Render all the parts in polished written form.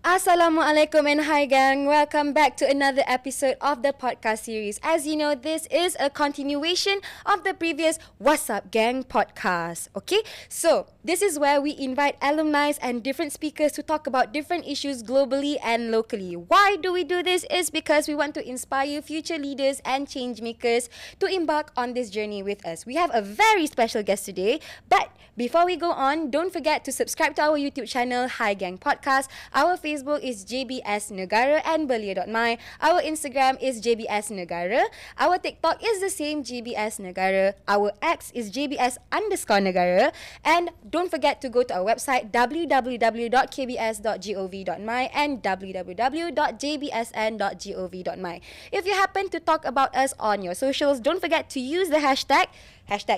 Assalamualaikum and hi gang. Welcome back to another episode of the podcast series. As you know, this is a continuation of the previous What's Up Gang podcast. Okay, so this is where we invite alumni and different speakers to talk about different issues globally and locally. Why do we do this? Is because we want to inspire future leaders and change makers to embark on this journey with us. We have a very special guest today, but before we go on, don't forget to subscribe to our YouTube channel, Hi Gang Podcast. Our Facebook is JBSNegara and Belia.my. Our Instagram is JBSNegara. Our TikTok is the same, JBSNegara. Our X is JBS_Negara. And don't forget to go to our website, www.kbs.gov.my and www.jbsn.gov.my. If you happen to talk about us on your socials, don't forget to use the hashtag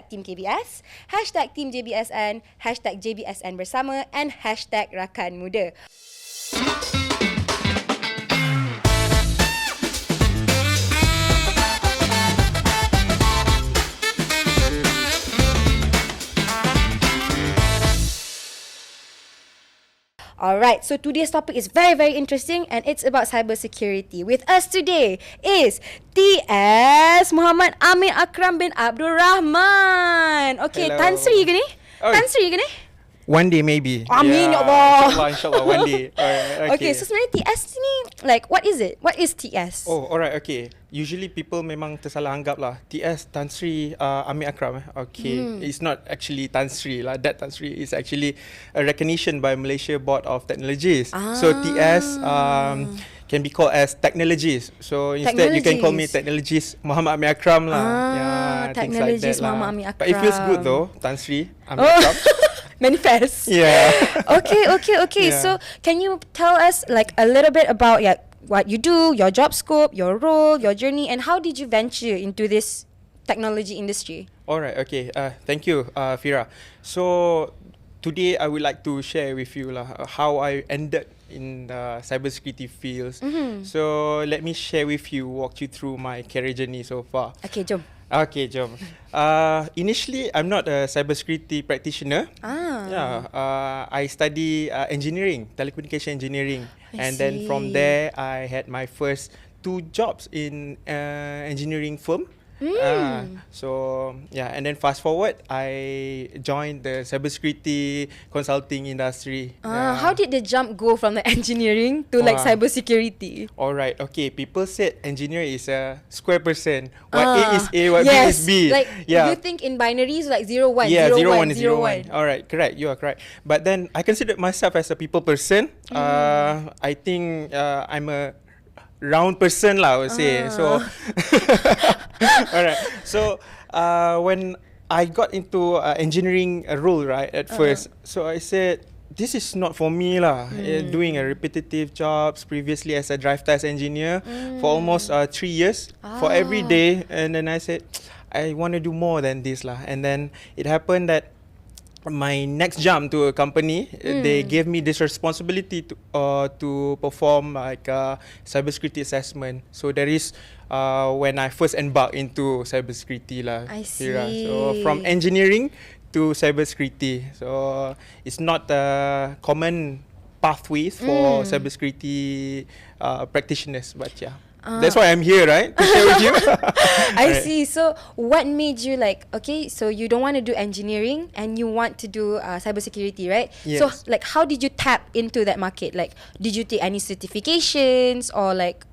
Team KBS, hashtag Team JBSN, hashtag JBSN Bersama, and hashtag Rakan Muda. Alright, so today's topic is very, very interesting and it's about cybersecurity. With us today is TS Mohd Amir Akram bin Abdul Rahman. Okay, Hello. Tan Sri ke ni? Oh. Tan Sri ke ni? One day maybe. Amin, ya Allah. Inshallah, one day. Alright, Okay, so sebenarnya TS ni, like, what is it? What is TS? Oh, alright, okay. Usually people memang tersalah anggap lah. TS Tan Sri Amir Akram. Okay, it's not actually Tan Sri lah. That Tan Sri is actually a recognition by Malaysia Board of Technologies. So TS can be called as technologies. So instead you can call me technologist Mohd Amir Akram lah. Things like that lah. Mohd Amir Akram. But it feels good though, Tan Sri Amir Akram. Manifest. Yeah. Okay. Yeah. So, can you tell us like a little bit about what you do, your job scope, your role, your journey, and how did you venture into this technology industry? Alright, okay. Thank you, Fira. So today I would like to share with you how I ended in the cybersecurity fields. So let me share with you, walk you through my career journey so far. Okay, jom. Okay, jom. Initially, I'm not a cybersecurity practitioner. I study engineering, telecommunication engineering. And then from there, I had my first 2 jobs in engineering firm. And then fast forward, I joined the cybersecurity consulting industry. How did the jump go from the engineering to like cybersecurity? Alright, okay. People said engineer is a square person. What A is A, what B is B. Like you think in binaries like 0, 1, yeah, 0, 1 1, is 0, 1. 0, 1. Alright, correct. You are correct. But then I considered myself as a people person. I think I'm a round person lah, I would say. So, alright. So, when I got into engineering role, right, at first, so I said, this is not for me lah. Doing a repetitive jobs previously as a drive test engineer for almost 3 years for every day, and then I said, I want to do more than this lah. And then it happened that my next jump to a company, they gave me this responsibility to perform like a cybersecurity assessment. So that is when I first embarked into cybersecurity lah. I see. So from engineering to cybersecurity. So it's not a common pathways for cybersecurity practitioners, but yeah. That's why I'm here, right? To share with you. I see. So what made you like, okay, so you don't want to do engineering and you want to do cybersecurity, right? Yes. So like how did you tap into that market? Like did you take any certifications or like...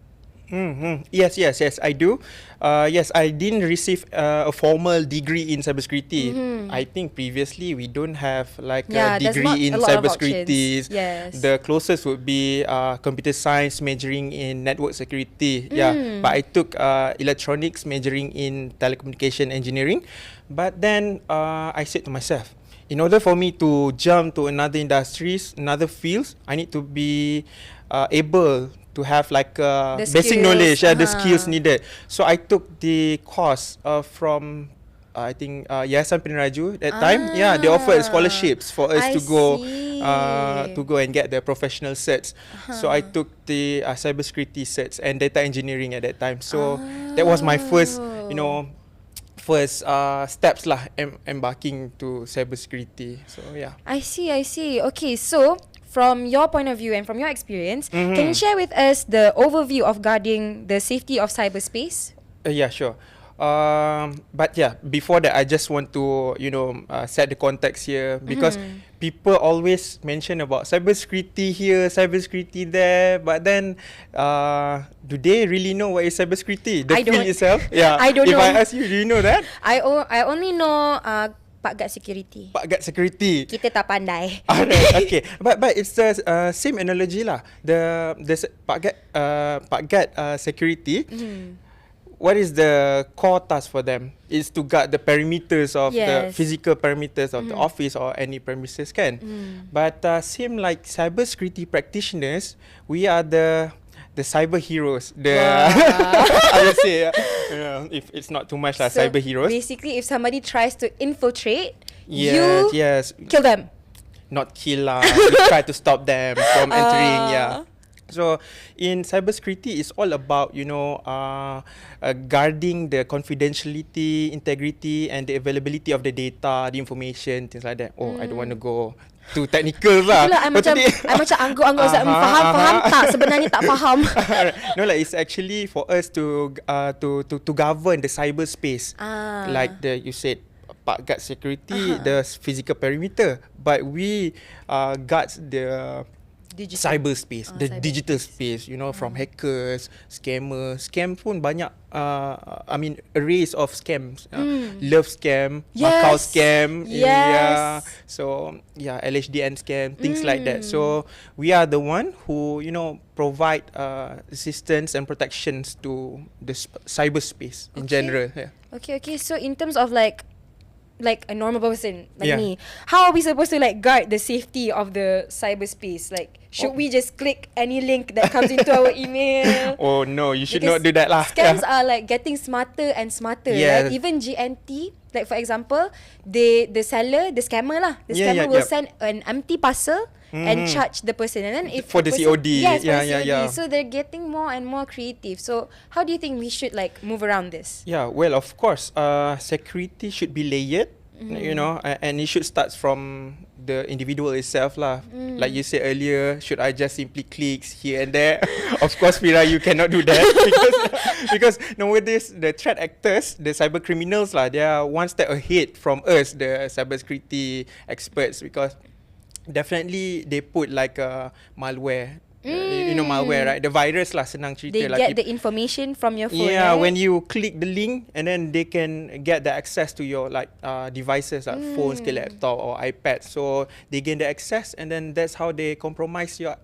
Yes, I do. Yes, I didn't receive a formal degree in cybersecurity. I think previously we don't have like a degree in cybersecurity. Yes. The closest would be computer science majoring in network security. But I took electronics majoring in telecommunication engineering. But then I said to myself, in order for me to jump to another industries, another fields, I need to be able to have like basic knowledge, the skills needed. So I took the course from I think Yayasan Peniraju that time. Yeah, they offered scholarships for us to go and get the professional certs. So I took the cybersecurity certs and data engineering at that time. So that was my first, first steps lah embarking to cybersecurity. So yeah. I see. Okay, so from your point of view and from your experience, can you share with us the overview of guarding the safety of cyberspace? Yeah, sure. But yeah, before that, I just want to set the context here, because people always mention about cybersecurity here, cybersecurity there, but then do they really know what is cybersecurity? The I don't. field itself? Yeah. I don't if know. I ask you, do you know that? I only know Pak Gad Security. Pak Gad Security. Kita tak pandai. Alright, okay. But it's the same analogy lah. Pak Gad Security. What is the core task for them? Is to guard the perimeters of the physical perimeters of the office or any premises kan. But same like cybersecurity practitioners, we are the cyber heroes. I would say, if it's not too much So cyber heroes. basically, if somebody tries to infiltrate, Yes. kill them. Not kill lah. We try to stop them from entering. Yeah. So in cybersecurity, it's all about guarding the confidentiality, integrity, and the availability of the data, the information, things like that. I don't want to go too technical lah. Itulah, I macam angguk-angguk faham tak? Sebenarnya tak faham. No, like it's actually for us to govern the cyberspace. Like you said, Pak Gad Security, the physical perimeter, but we guards the cyberspace, the digital space, from hackers, scammers. Scam pun banyak, arrays of scams. Love scam, Macau scam, so LHDN scam, things like that. So we are the one who provide assistance and protections to the cyberspace in general. Yeah. Okay. So in terms of like a normal person like me, how are we supposed to guard the safety of the cyberspace? Should we just click any link that comes into our email? Oh no, you should not do that lah. Scams are getting smarter and smarter. Right? Even GNT, for example, the scammer will send an empty parcel and charge the person, and then if for the COD. So they're getting more and more creative. So how do you think we should move around this? Yeah, well, of course, security should be layered, and it should start from the individual itself lah. Like you said earlier, should I just simply click here and there? Of course, Mira, you cannot do that because nowadays the threat actors, the cyber criminals lah, they are one step ahead from us, the cybersecurity experts, because definitely they put malware. Malware, right? The virus lah, senang cerita. They get the information from your phone. Yeah, right? when you click the link, and then they can get the access to your devices, like phones, laptop or iPad. So they gain the access, and then that's how they compromise your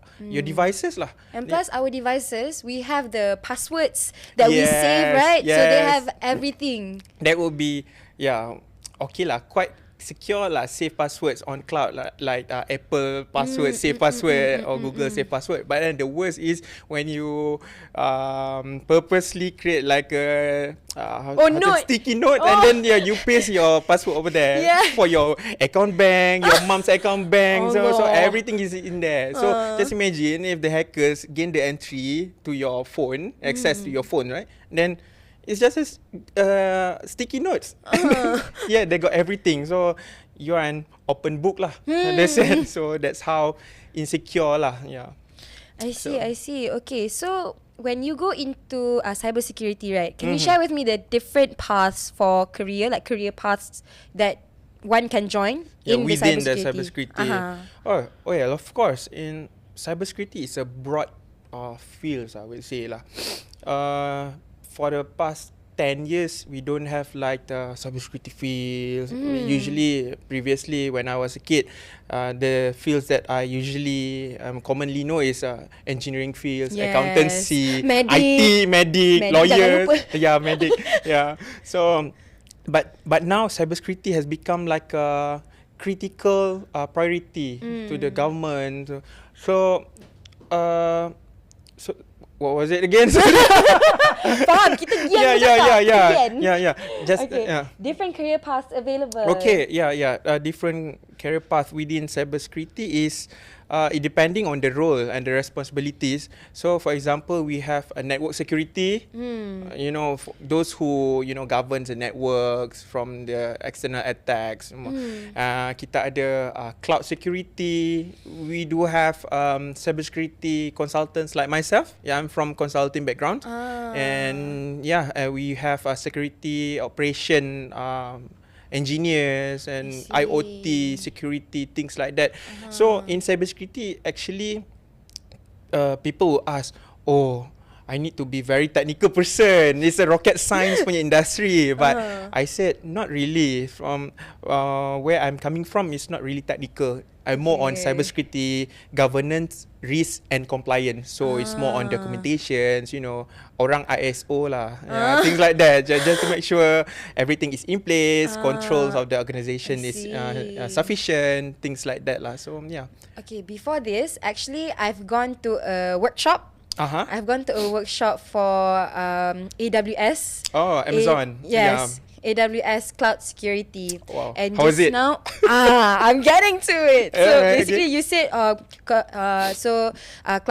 devices lah. And plus, our devices, we have the passwords that we save, right? So they have everything. That would be okay lah, quite secure lah, safe passwords on cloud like Apple password, safe password, or Google safe password. But then the worst is when you purposely create a sticky note, and then you paste your password over there for your account bank, your mom's account bank. So everything is in there. So just imagine if the hackers gain the entry to your phone, access to your phone, right? Then it's just sticky notes. They got everything. So you're an open book lah. So that's how insecure lah. Yeah. I see. Okay, so when you go into cybersecurity, right? Can you share with me the different paths for career, career paths that one can join within the cybersecurity? Oh yeah, of course. In cybersecurity, it's a broad field, I would say lah. For the past 10 years, we don't have the cybersecurity fields. Usually, previously, when I was a kid, the fields that I usually commonly know is engineering fields, accountancy, IT, medic, lawyers. Medic. So, but now cybersecurity has become a critical priority to the government. So, what was it again? Faham, kita diam. Just different career paths available. Okay, different career path within cybersecurity is it depending on the role and the responsibilities. So, for example, we have a network security. You know, those who governs the networks from the external attacks. Kita ada cloud security. We do have cybersecurity consultants like myself. Yeah, I'm from consulting background, and we have a security operation. Engineers and IoT security, things like that. So in cybersecurity, actually, people will ask, "Oh, I need to be very technical person. It's a rocket science punya industry." But I said, not really. From where I'm coming from, it's not really technical. I'm more on cybersecurity, governance, risk and compliance. So it's more on documentations, orang ISO lah, things like that. Just to make sure everything is in place, controls of the organisation is sufficient, things like that lah. So yeah. Okay, before this, actually, I've gone to a workshop. I've gone to a workshop for AWS. Oh, Amazon. Yes. AWS Cloud Security. Wow. And how was it? Now, I'm getting to it. So basically, you said, cloud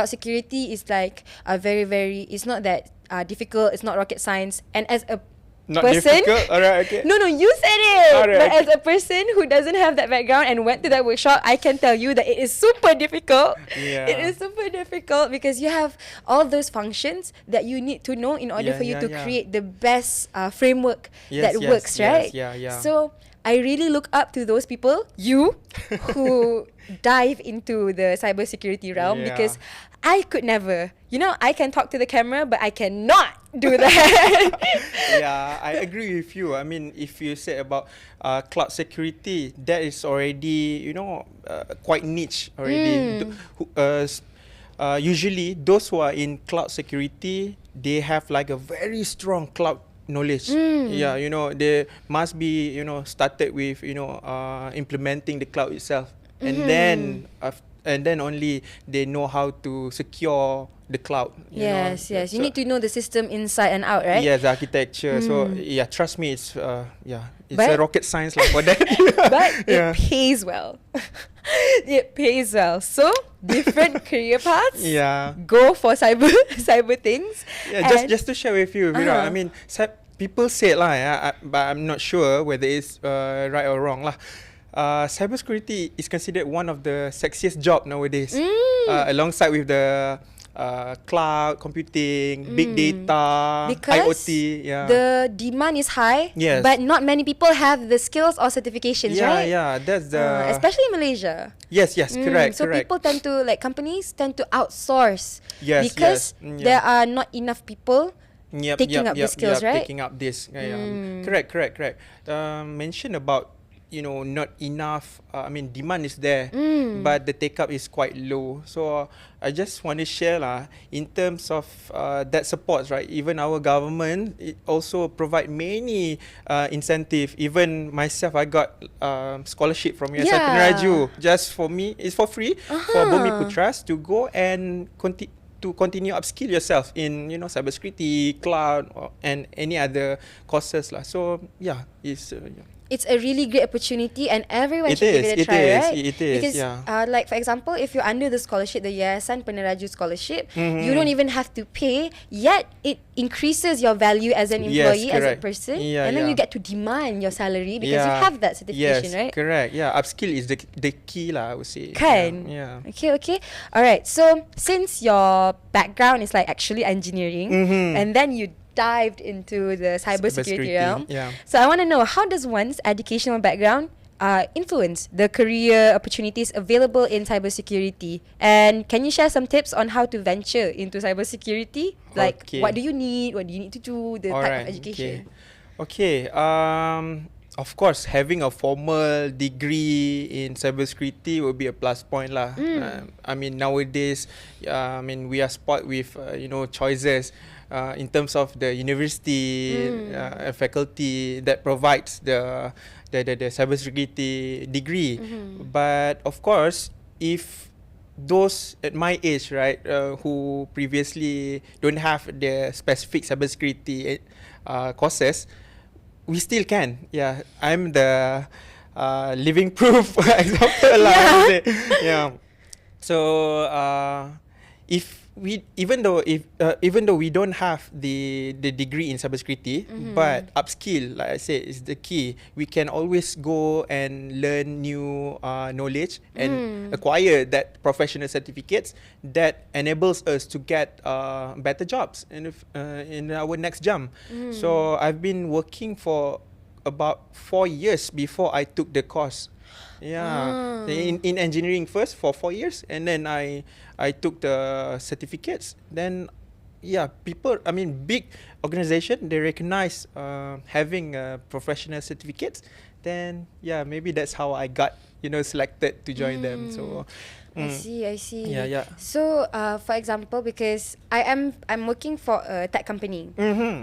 security is like very, very. It's not that difficult. It's not rocket science. And as a not person, difficult. Alright, okay. No, you said it. Alright, but as a person who doesn't have that background and went to that workshop, I can tell you that it is super difficult. Yeah. It is super difficult because you have all those functions that you need to know in order for you to create the best framework that works, right? Yeah. So I really look up to those people, who dive into the cybersecurity realm because I could never. I can talk to the camera, but I cannot do that. Yeah, I agree with you. I mean, if you say about cloud security, that is already, quite niche already. Usually, those who are in cloud security, they have like a very strong cloud knowledge. Yeah, they must be, started with, implementing the cloud itself. And then only they know how to secure the cloud. Yes. You need to know the system inside and out, right? Yes, the architecture. So yeah, trust me, it's a rocket science like for that. But it pays well. It pays well. So different career paths. Yeah. Go for cyber things. Yeah, just to share with you, Vira. I mean, people say lah, but I'm not sure whether it's right or wrong lah. Cybersecurity is considered one of the sexiest job nowadays, alongside with the cloud computing, big data, because IoT. Yeah, the demand is high. Yes. But not many people have the skills or certifications, right? Yeah, that's the especially in Malaysia. Yes, correct. So people tend to companies tend to outsource. Yes, because there are not enough people. Taking up the skills, right? Taking up this. Correct. Mention about not enough. Demand is there, but the take up is quite low. So I just want to share lah, in terms of that supports, right? Even our government it also provide many incentive. Even myself, I got scholarship from USI Peneraju. Just for me, it's for free for Bumi Putras to go and continue upskill yourself in cybersecurity, cloud, and any other courses lah. So yeah, it's a really great opportunity and everyone should give it a try, right? It is, because, like for example, if you're under the scholarship, the Yayasan Peneraju scholarship, you don't even have to pay, yet it increases your value as an employee, as a person, and then you get to demand your salary because you have that certification, right? Correct. Yeah, upskill is the key lah, I would say. Kan? Yeah. Okay. Alright, so since your background is like actually engineering, and then you dived into the cybersecurity realm. Yeah. So I want to know, how does one's educational background influence the career opportunities available in cybersecurity? And can you share some tips on how to venture into cybersecurity? Like, what do you need? What do you need to do? The type of education. Okay. Of course, having a formal degree in cybersecurity will be a plus point lah. Nowadays, we are spoiled with choices. In terms of the university faculty that provides the cybersecurity degree, but of course, if those at my age, right, who previously don't have the specific cybersecurity courses, we still can. Yeah, I'm the living proof example lah. I would say. Yeah. So if we even though we don't have the degree in cybersecurity, but upskill, like I said, is the key. We can always go and learn new knowledge and acquire that professional certificates that enables us to get better jobs in our next jump. So I've been working for about 4 years before I took the course. Yeah, in engineering first for 4 years, and then I took the certificates. Then, yeah, big organization, they recognize having professional certificates. Then, yeah, maybe that's how I got selected to join them. So. I see. Yeah. So, for example, because I'm working for a tech company.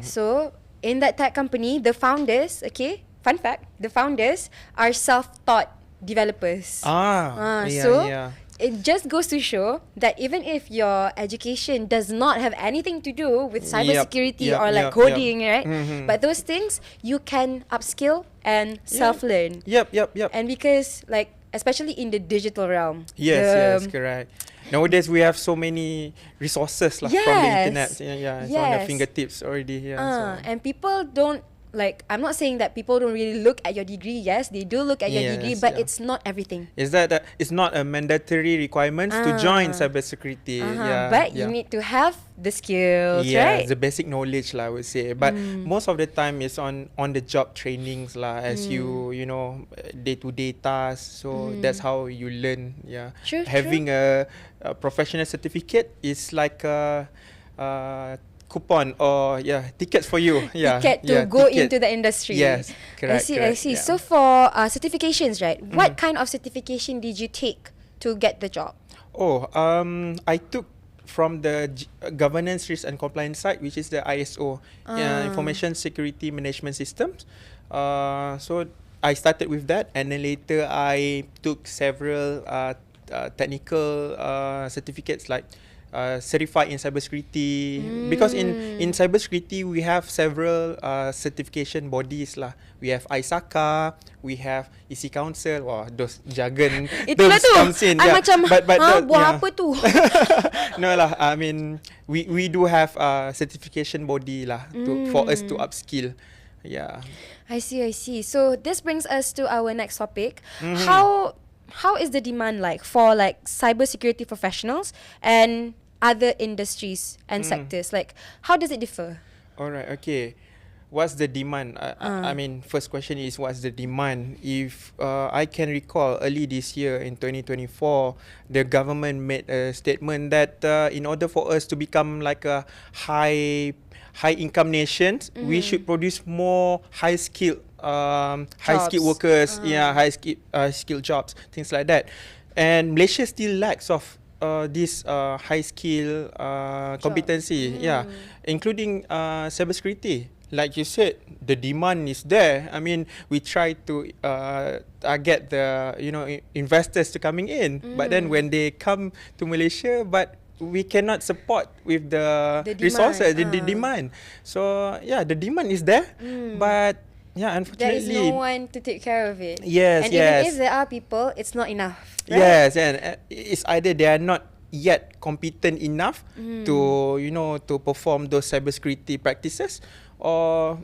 So, in that tech company, the founders, okay, fun fact, the founders are self-taught developers. So it just goes to show that even if your education does not have anything to do with cybersecurity or like coding, right? But those things you can upskill and self-learn. Yep. And because like especially in the digital realm. Yes, correct. Nowadays we have so many resources from the internet. It's on the fingertips already. And people don't. Like, I'm not saying that people don't really look at your degree. Yes, they do look at your degree, but it's not everything. Is that it's not a mandatory requirement to join cybersecurity? But you need to have the skills, right? The basic knowledge lah, I would say. But most of the time is on the job trainings lah, as you day-to-day tasks. So that's how you learn. Yeah, having a professional certificate is like a coupon or tickets for you. Ticket to go into the industry. Yes, correct. I see. So for certifications, right? What kind of certification did you take to get the job? I took from the governance, risk and compliance side, which is the ISO, Information Security Management Systems. So I started with that, and then later I took several technical certificates like certified in cybersecurity, because in cybersecurity we have several certification bodies lah. We have ISACA, we have EC Council. Wah, those jargon terms comes in. Macam buat apa tu? No lah, I mean we do have certification body lah for us to upskill. Yeah. I see. So this brings us to our next topic. How is the demand like for like cybersecurity professionals and other industries and sectors? Like, how does it differ? Alright, okay. What's the demand? I mean, first question is what's the demand? If I can recall early this year in 2024, the government made a statement that in order for us to become like a high income nation, we should produce more high skilled workers, high skilled jobs, things like that. And Malaysia still lacks of this high skill competency, including cybersecurity. Like you said, the demand is there. I mean, we try to target the investors to coming in, but then when they come to Malaysia, but we cannot support with the resources, the demand. So the demand is there, but unfortunately there is no one to take care of it. Yes, and even if there are people, it's not enough. Right? Yes, and it's either they are not yet competent enough to perform those cybersecurity practices, or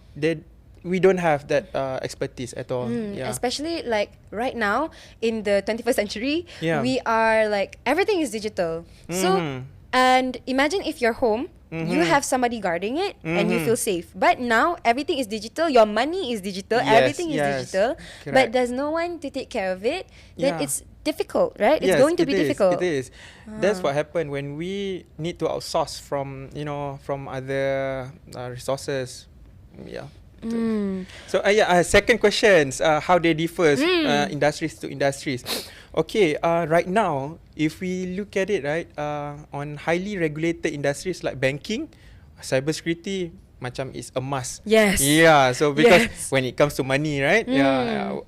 we don't have that expertise at all. Especially like right now in the 21st century, we are like everything is digital. So and imagine if you're home, you have somebody guarding it and you feel safe. But now everything is digital, your money is digital, everything is digital, but there's no one to take care of it. Then it's difficult, right? It's going to be difficult. It is. That's what happened when we need to outsource from other resources. So second questions, how they differ industries to industries. Okay, right now, if we look at it, right, on highly regulated industries like banking, cybersecurity macam is a must. Yes. Yeah, so because when it comes to money, right,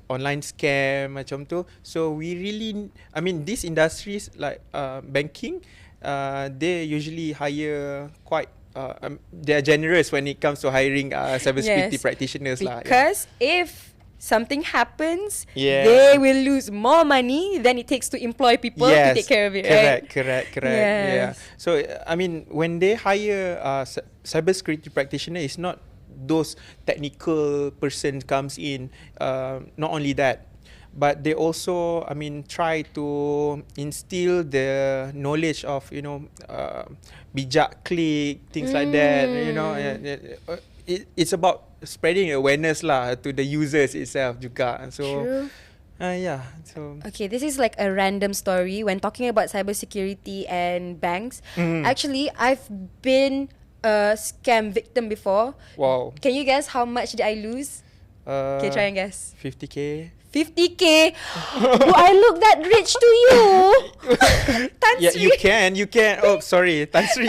online scam macam tu, so we really, I mean, these industries like banking, they usually hire quite they are generous when it comes to hiring cybersecurity practitioners lah. Because if something happens, Yeah. they will lose more money than it takes to employ people to take care of it, right? Correct. Yes. Yeah. So I mean, when they hire cybersecurity practitioner, it's not those technical person comes in. Not only that, but they also, I mean, try to instill the knowledge of, bijak click, things like that. It's about spreading awareness lah to the users itself juga. So True. yeah. So Okay, this is like a random story. When talking about cybersecurity and banks, actually, I've been a scam victim before. wow. Can you guess how much did I lose? Okay, try and guess. 50K. 50K? Do I look that rich to you? Tan Yeah, Sri? you can. Oh, sorry, Tan Sri.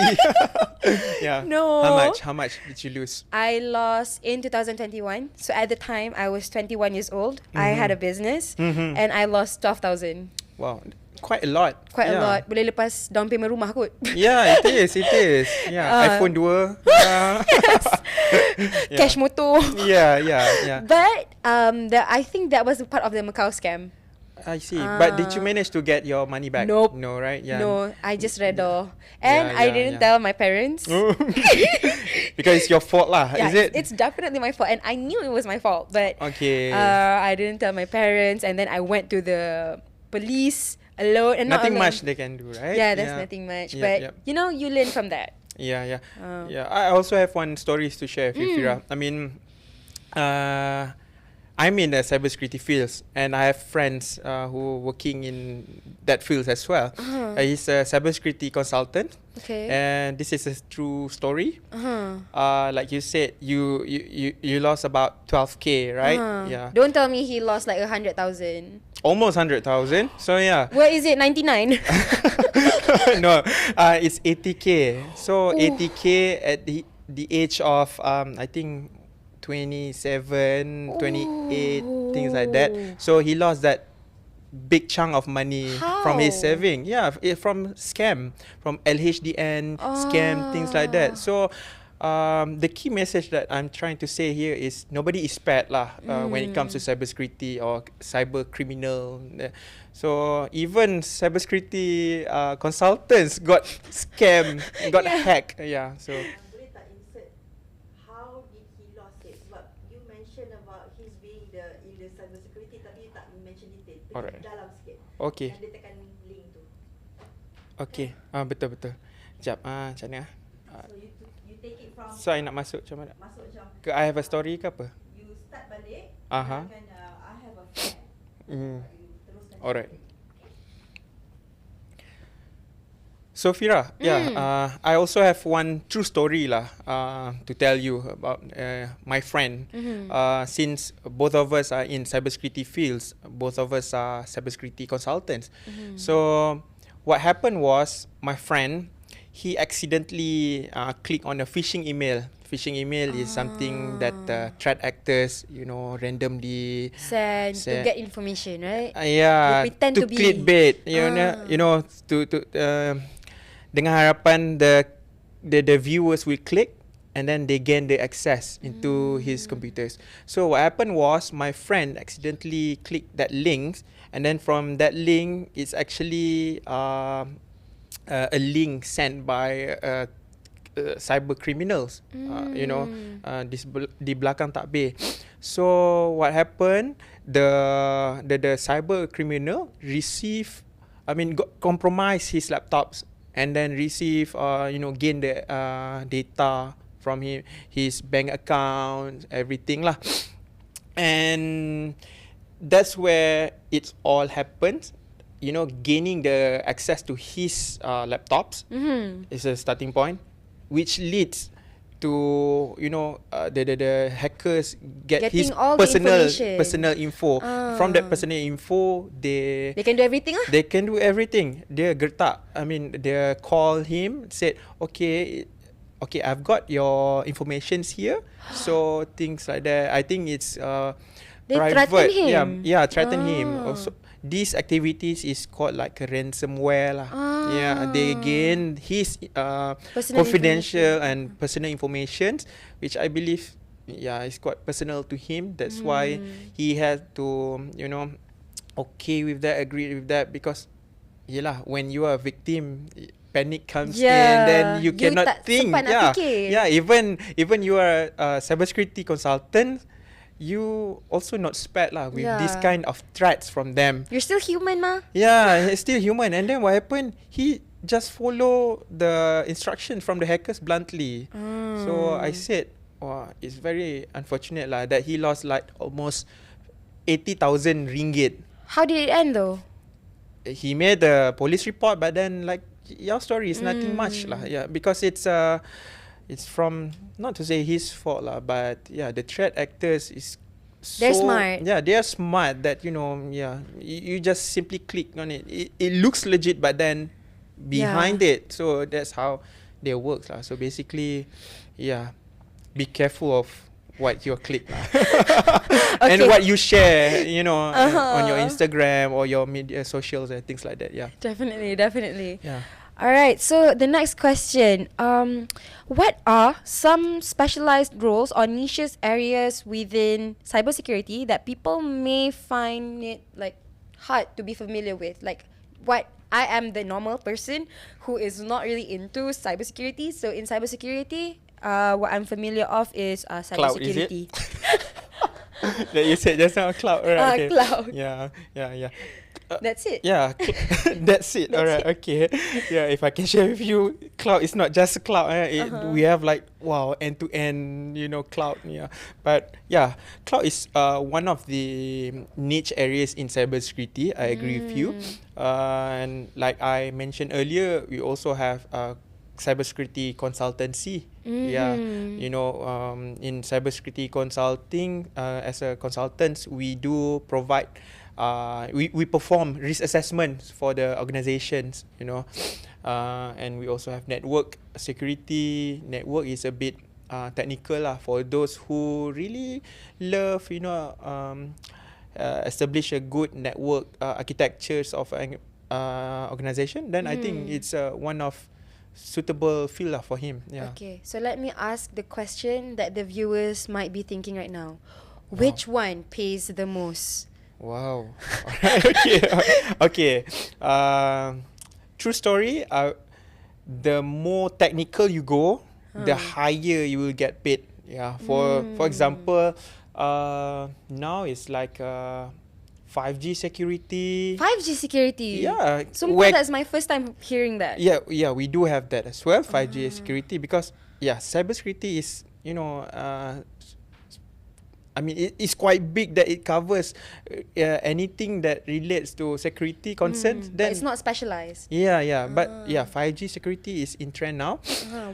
Yeah. No. How much did you lose? I lost in 2021. So at the time, I was 21 years old. I had a business and I lost 12,000. Wow, quite a lot. Quite a Yeah. lot. Boleh lepas down payment rumah kot. Yeah, it is. Yeah, iPhone 2. Yeah. Cash motor. Yeah. But I think that was a part of the Macau scam. I see. But did you manage to get your money back? Nope. No, right? Yeah. No, I just read all. And I didn't yeah. tell my parents. Because it's your fault lah, Yeah, is it? it's definitely my fault. And I knew it was my fault. But Okay. I didn't tell my parents. And then I went to the police alone. And Nothing not alone. much they can do, right? Yeah, there's nothing much. Yep, But, yep. you learn from that. Yeah. I also have one stories to share with you, Fira. I mean, I'm in the cybersecurity fields, and I have friends who working in that field as well. He's a cybersecurity consultant, Okay. and this is a true story. Like you said, you lost about 12K, right? Yeah, Don't tell me he lost like 100,000. almost 100,000. So yeah. Where is it? 99. No, it's 80K. So 80K at the age of I think 27, 28, things like that. So he lost that big chunk of money from his How? saving. Yeah, from scam, from LHDN scam, things like that. So the key message that I'm trying to say here is nobody is spared lah when it comes to cybersecurity or cyber criminal. So even cybersecurity consultants got scam, got hacked. Yeah. So Boleh tak insert how did he lost it? Sebab you mention about his being in the cybersecurity tapi you tak mention detail. Pergi Alright. dalam sikit. okay. Yang dia tekan link tu. Okay. Betul. Sekejap. Macam mana? So you take it from So I nak masuk macam mana? masuk macam Ke I have a story ke apa? you start balik. Aha. Kan I have a friend. You teruskan. Alright. So Fira, I also have one true story lah to tell you about my friend. Since both of us are in cybersecurity fields, both of us are cybersecurity consultants. So what happened was my friend, he accidentally clicked on a phishing email. Phishing email is something that threat actors, randomly Send to Send. get information, right? yeah, They pretend to to be- clickbait, to dengan harapan the viewers will click and then they gain the access into his computers. So what happened was my friend accidentally clicked that link, and then from that link it's actually a link sent by cyber criminals. Di belakang takbir. So what happened? The cyber criminal compromised his laptops and then gain the data from his bank account, everything lah. And that's where it all happens. Gaining the access to his laptops is a starting point, which leads to the hackers get his Getting all the personal info. From that personal info, they They can do everything lah. they can do everything. Dia gertak. They call him, said, okay, I've got your informations here. So things like that. I think it's They private. threaten him? Yeah, threaten him. Also, these activities is called like a ransomware lah. Yeah, they gain his Personal confidential and personal information, which I believe it's quite personal to him. That's why he had to, okay with that, agree with that, because yelah, when you are a victim, panic comes in, then you cannot tak think. sempat nak fikir. Even you are a cybersecurity consultant, you also not spared lah with this kind of threats from them. You're still human, ma. Yeah, he's still human. And then what happened? He just follow the instructions from the hackers bluntly. So I said, it's very unfortunate lah that he lost like almost 80,000 ringgit. How did it end though? He made a police report, but then like your story is nothing much lah. Yeah, because it's from, not to say his fault lah, but the threat actors is They're smart. Yeah, they are smart that you just simply click on it. It looks legit, but then behind it, so that's how they work lah. So basically, be careful of what you click lah. And what you share, on your Instagram or your media socials and things like that. Yeah, Definitely. Yeah. Alright, so the next question. What are some specialized roles or niches areas within cybersecurity that people may find it like hard to be familiar with? Like what I am the normal person who is not really into cybersecurity. So in cybersecurity, what I'm familiar of is cybersecurity. Cloud, is it? That you said just now, cloud, right? Okay. Cloud. Yeah. That's it. Yeah, that's it. Alright, okay. Yeah, if I can share with you, cloud is not just cloud. We have like end to end, cloud. Yeah, but cloud is one of the niche areas in cybersecurity. I agree with you. And like I mentioned earlier, we also have cybersecurity consultancy. In cybersecurity consulting, as a consultants, we do provide. We perform risk assessments for the organizations, and we also have network security. Network is a bit technical lah for those who really love, establish a good network architectures of an organization. Then I think it's one of suitable field lah for him. Yeah. Okay, so let me ask the question that the viewers might be thinking right now. Which one pays the most? Wow. Okay. True story. The more technical you go, the higher you will get paid. Yeah. For example, now it's like 5G security. 5G security. Yeah. So that's my first time hearing that. Yeah. We do have that as well. 5G security, because cybersecurity is it's quite big that it covers anything that relates to security concerns. Then but it's not specialized. But 5G security is in trend now.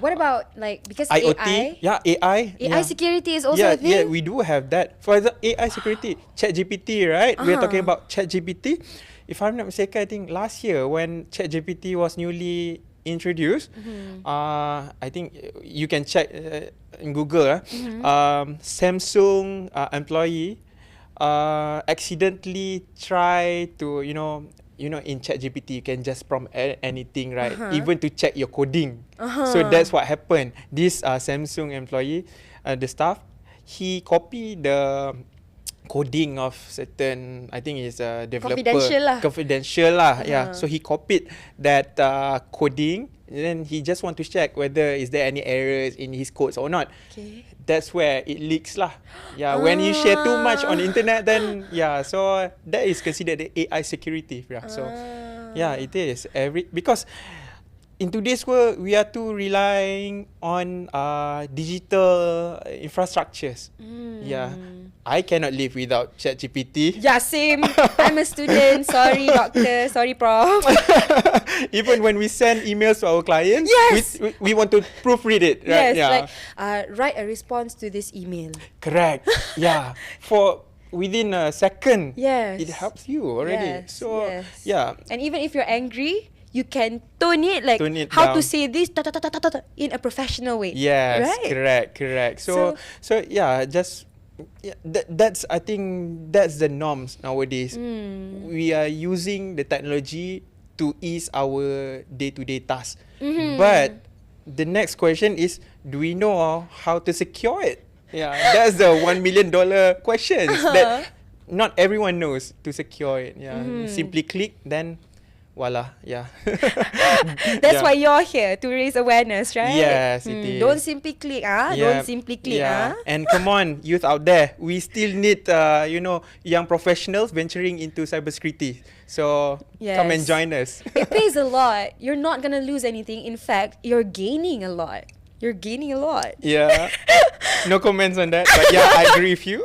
What about because IoT? AI? AI security is also a thing? Yeah, we do have that. For example, AI security, ChatGPT, right? We're talking about ChatGPT. If I'm not mistaken, I think last year when ChatGPT was newly introduced, I think you can check in Google. Samsung employee accidentally try to in ChatGPT you can just prompt anything, right? Even to check your coding. So that's what happened. This Samsung employee, the staff, he copied the coding of certain, I think is a developer. Confidential lah. Yeah. So he copied that coding, and then he just want to check whether is there any errors in his codes or not. Okay. That's where it leaks lah. Yeah. When you share too much on the internet, then so that is considered the AI security. Yeah. So it is because in today's world, we are too relying on digital infrastructures. I cannot live without ChatGPT. Yeah, same. I'm a student. Sorry, doctor. Sorry, prof. Even when we send emails to our clients, we want to proofread it. Right? Yes, write a response to this email. Correct. Yeah. For within a second, it helps you already. And even if you're angry, you can tone it how down to say this in a professional way. Yes, right? correct. So that's I think that's the norms nowadays. We are using the technology to ease our day-to-day tasks. But the next question is, do we know how to secure it? Yeah, that's the $1 million questions that not everyone knows to secure it. Yeah, simply click, then voila. Yeah. That's Yeah. why you're here, to raise awareness, right? Yes, it is. Don't simply click, Yeah. Don't simply click, Yeah. And come on, youth out there, we still need, young professionals venturing into cybersecurity. So come and Yes. join us. It pays a lot. You're not gonna lose anything. In fact, you're gaining a lot. You're gaining a lot. Yeah. No comments on that, but yeah, I agree with you.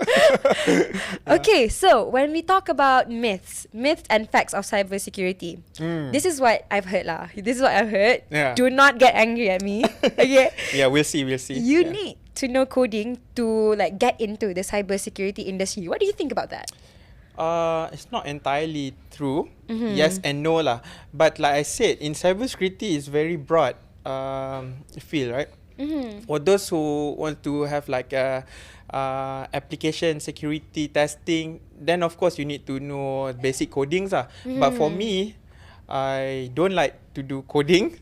Okay, so when we talk about myths and facts of cybersecurity, this is what I've heard lah. This is what I've heard. Yeah. Do not get angry at me. Okay. Yeah, we'll see. You Yeah. need to know coding to like get into the cybersecurity industry. What do you think about that? It's not entirely true. Yes and no lah. But like I said, in cybersecurity is very broad field, right? For those who want to have like a application security testing, then of course you need to know basic codings lah. But for me, I don't like to do coding.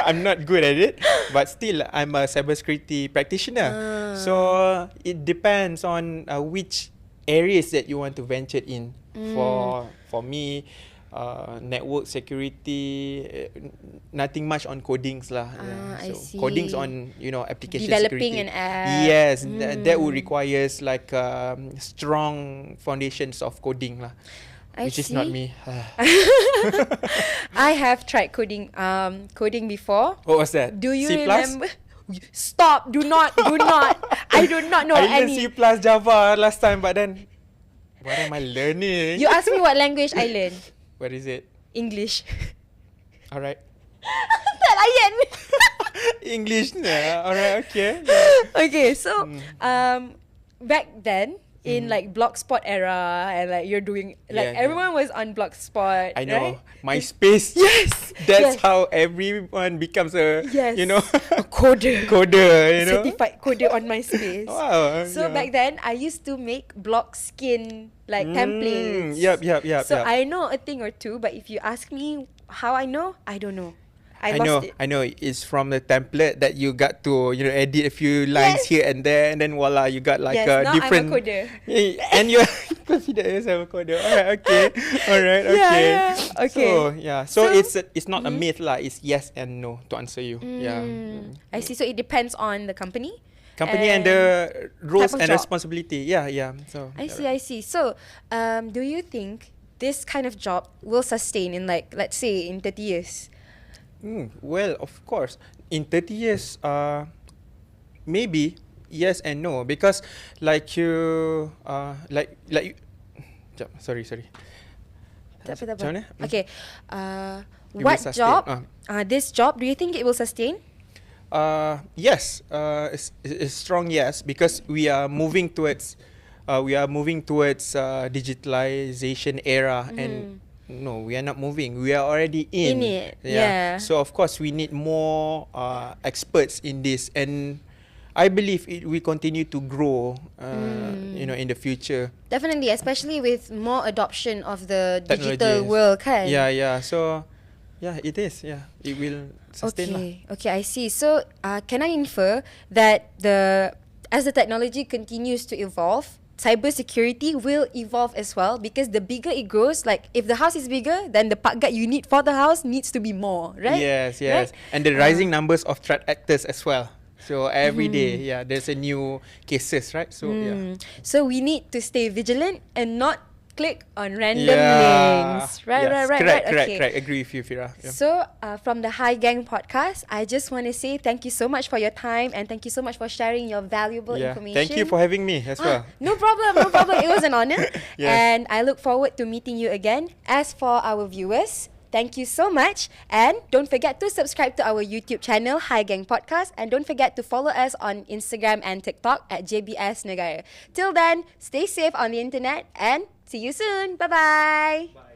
I'm not good at it, but still I'm a cybersecurity practitioner. So it depends on which areas that you want to venture in. For me, network security, nothing much on codings lah. I see. Codings on application Developing security. an app. Yes, that would requires like strong foundations of coding lah. Which is not me. I have tried coding before. What was that? Do you C+? remember? Stop! Do not! I do not know I learned any. C++, Java last time, but then what am I learning? You asked me what language I learned. What is it? English. Alright. Tak layan. English na. Alright, okay. Okay, so back then in like Blogspot era and like you're doing like Yeah, everyone was on Blogspot. I know. Right? MySpace. Yes. That's yes. how everyone becomes a, Yes. a coder. coder, Certified coder on MySpace. Wow. So back then I used to make blog skin like templates. Yep. So I know a thing or two, but if you ask me how I know, I don't know. I lost it. I know. It's from the template that you got to, edit a few lines here and there, and then voila, you got like Yes, a now different. I'm a coder. And you consider yourself a coder. Alright, okay. Alright, okay. Yeah. Okay. So it's not a myth lah. It's yes and no to answer you. Yeah. I see. So it depends on the company. Company and the roles type of and job. responsibility. Yeah. So I see. So, do you think this kind of job will sustain in like, let's say, in 30 years? Well, of course, in 30 years, maybe yes and no, because like you, sorry. Tak apa. Macam mana? Okay. It What will sustain. job? This job, do you think it will sustain? Yes, it's strong yes, because we are moving towards digitalization era, and no, we are not moving. We are already in it. Yeah. So of course we need more experts in this, and I believe it will continue to grow. In the future. Definitely, especially with more adoption of the digital Technologies. world, kan? Yeah. So, yeah, it is. Yeah, it will sustain lah. Okay, I see. So, can I infer that as the technology continues to evolve, cybersecurity will evolve as well, because the bigger it grows, like if the house is bigger, then the part guard you need for the house needs to be more, right? Yes. Right? And the rising numbers of threat actors as well. So every day, there's a new cases, right? So So we need to stay vigilant and not click on random links. Right. Correct. Okay. Agree with you, Fira. Yeah. So, from the Hi Gang podcast, I just want to say thank you so much for your time, and thank you so much for sharing your valuable information. Thank you for having me as well. No problem. It was an honor. Yes. And I look forward to meeting you again. As for our viewers, thank you so much. And don't forget to subscribe to our YouTube channel, Hi Gang Podcast. And don't forget to follow us on Instagram and TikTok at JBS Negara. Till then, stay safe on the internet and see you soon. Bye-bye. Bye.